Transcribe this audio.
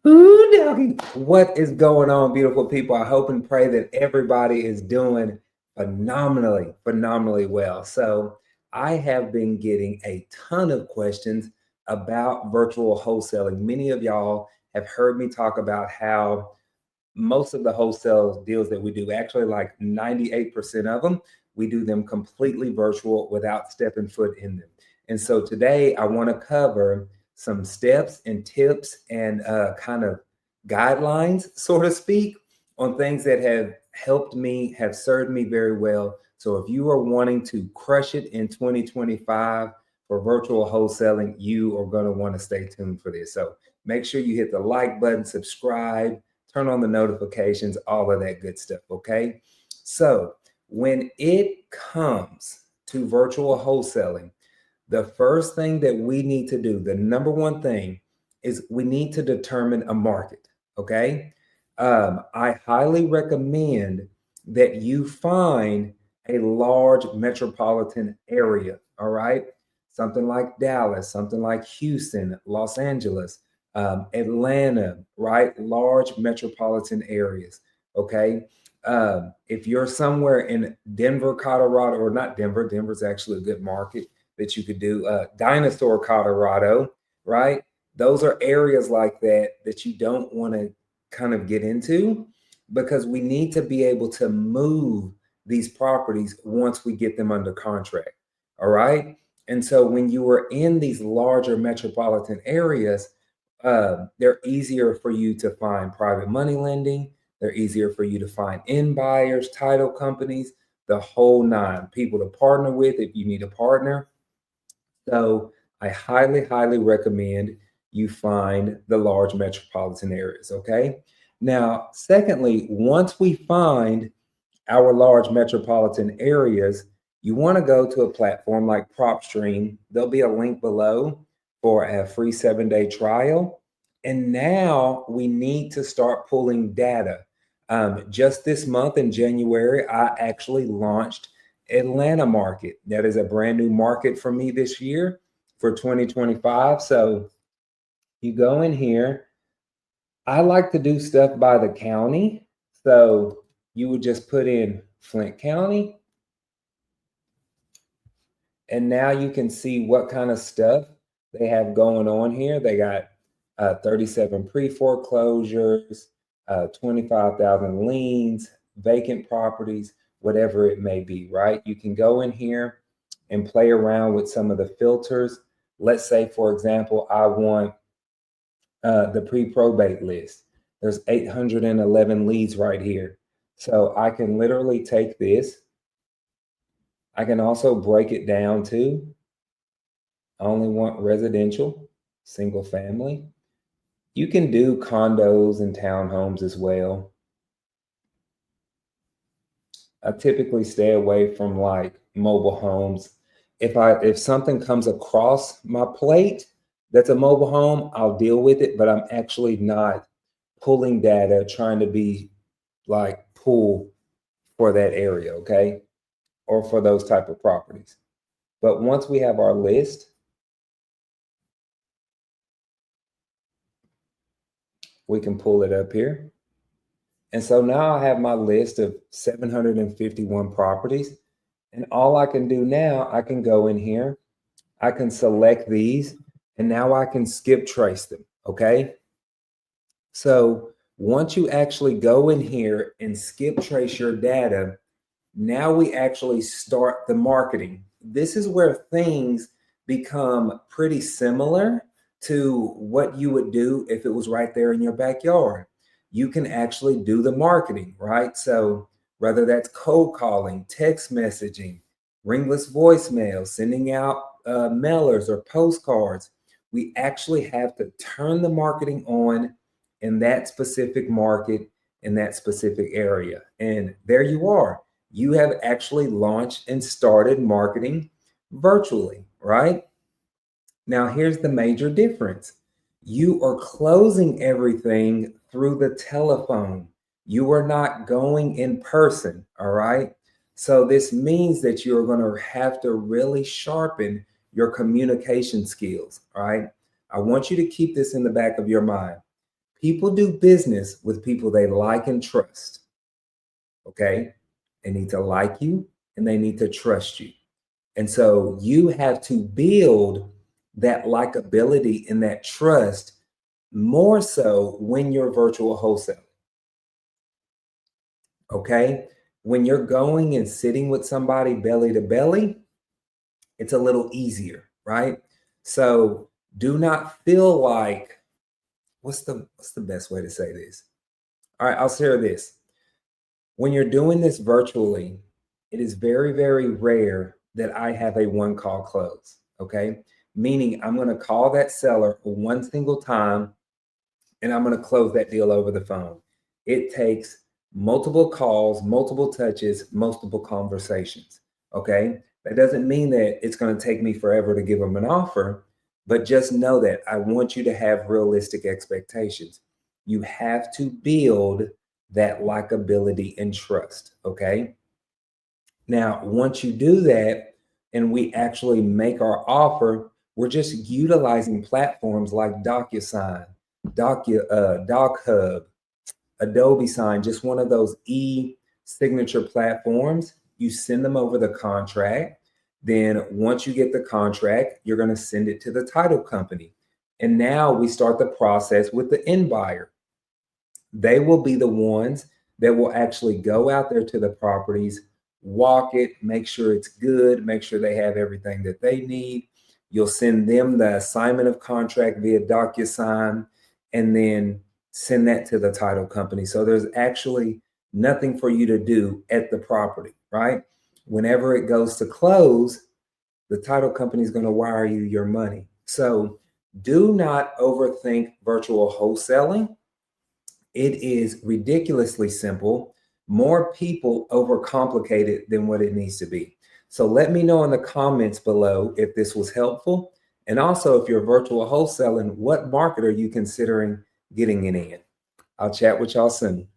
Ooh, doggy. What is going on, beautiful people? I hope and pray that everybody is doing phenomenally well. So, I have been getting a ton of questions about virtual wholesaling. Many of y'all have heard me talk about how most of the wholesale deals that we do, actually like 98% of them, we do them completely virtual without stepping foot in them. And so today I want to cover some steps and tips and kind of guidelines, so to speak, on things that have helped me, have served me very well. So if you are wanting to crush it in 2025 for virtual wholesaling, you are going to want to stay tuned for this. So make sure you hit the like button, subscribe, turn on the notifications, all of that good stuff. Okay. So when it comes to virtual wholesaling, the first thing that we need to do, the number one thing, is we need to determine a market. Okay. I highly recommend that you find a large metropolitan area. All right. Something like Dallas, something like Houston, Los Angeles, Atlanta, right? Large metropolitan areas. Okay. If you're somewhere in Denver, Colorado, or not Denver, Denver's actually a good market that you could do. Dinosaur, Colorado, right? Those are areas like that that you don't want to kind of get into because we need to be able to move these properties once we get them under contract. All right. And so when you are in these larger metropolitan areas, they're easier for you to find private money lending. They're easier for you to find end buyers, title companies, the whole nine, people to partner with if you need a partner. So I highly recommend you find the large metropolitan areas. Okay. Now, secondly, once we find our large metropolitan areas, you want to go to a platform like PropStream. There'll be a link below for a free 7-day trial. And now we need to start pulling data. Just this month in January, I actually launched Atlanta market. That is a brand new market for me this year for 2025. So you go in here. I like to do stuff by the county. So you would just put in Flint County. And now you can see what kind of stuff they have going on here. They got 37 pre-foreclosures, 25,000 liens, vacant properties, whatever it may be, right? You can go in here and play around with some of the filters. Let's say, for example, I want the pre-probate list. There's 811 leads right here. So I can literally take this. I can also break it down to, I only want residential, single family. You can do condos and townhomes as well. I typically stay away from like mobile homes. If something comes across my plate that's a mobile home, I'll deal with it, but I'm actually not pulling data trying to be like pull for that area, okay? Or for those type of properties. But once we have our list, we can pull it up here. And so now I have my list of 751 properties. And all I can do now, I can go in here, I can select these, and now I can skip trace them, okay? So once you actually go in here and skip trace your data, now we actually start the marketing. This is where things become pretty similar to what you would do if it was right there in your backyard. You can actually do the marketing, right? So whether that's cold calling, text messaging, ringless voicemail, sending out mailers or postcards, we actually have to turn the marketing on in that specific market, in that specific area. And there you are. You have actually launched and started marketing virtually, right? Now, here's the major difference. You are closing everything through the telephone. You are not going in person, all right? So this means that you're going to have to really sharpen your communication skills, all right? I want you to keep this in the back of your mind. People do business with people they like and trust. Okay. They need to like you and they need to trust you. And so you have to build that likability and that trust more so when you're virtual wholesale. Okay. When you're going and sitting with somebody belly to belly, it's a little easier, right? So do not feel like what's the best way to say this? All right, I'll share this. When you're doing this virtually, it is very, very rare that I have a one call close. Okay. Meaning I'm going to call that seller one single time and I'm going to close that deal over the phone. It takes multiple calls, multiple touches, multiple conversations. Okay. That doesn't mean that it's going to take me forever to give them an offer, but just know that I want you to have realistic expectations. You have to build that likability and trust. Okay. Now, once you do that and we actually make our offer, we're just utilizing platforms like DocuSign, DocHub, Adobe Sign, just one of those e-signature platforms. You send them over the contract. Then once you get the contract, you're going to send it to the title company. And now we start the process with the end buyer. They will be the ones that will actually go out there to the properties, walk it, make sure it's good, make sure they have everything that they need. You'll send them the assignment of contract via DocuSign and then send that to the title company. So there's actually nothing for you to do at the property, right? Whenever it goes to close, the title company is going to wire you your money. So do not overthink virtual wholesaling. It is ridiculously simple. More people overcomplicate it than what it needs to be. So let me know in the comments below if this was helpful. And also, if you're virtual wholesaling, what market are you considering getting it in? I'll chat with y'all soon.